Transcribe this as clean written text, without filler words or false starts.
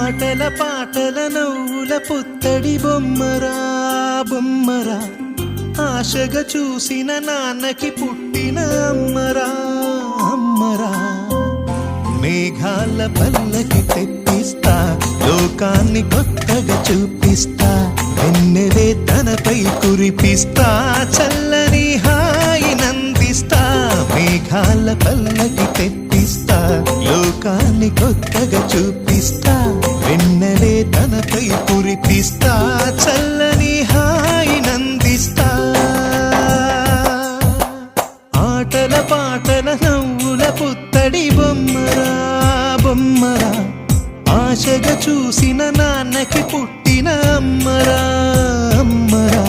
ఆటల పాటల నవ్వుల పుత్తడి బొమ్మరా బొమ్మరా, ఆశగా చూసిన నాన్నకి పుట్టిన అమ్మరా అమ్మరా. మేఘాల పల్లకి తెప్పిస్తా, లోకాన్ని కొత్తగా చూపిస్తా, వెన్నెలే తనపై కురిపిస్తా, చల్లని హాయి నందిస్తా. మేఘాల పల్లకి తెప్పిస్తా, లోకాన్ని కొత్తగా చూపిస్తా, వెన్నెలే తనపై కురిపిస్తా, చల్లని హాయి నందిస్తా. ఆటల పాటల నవ్వుల పుత్తడి బొమ్మరా బొమ్మరా, ఆశగా చూసిన నాన్నకి పుట్టిన అమ్మరా అమ్మరా.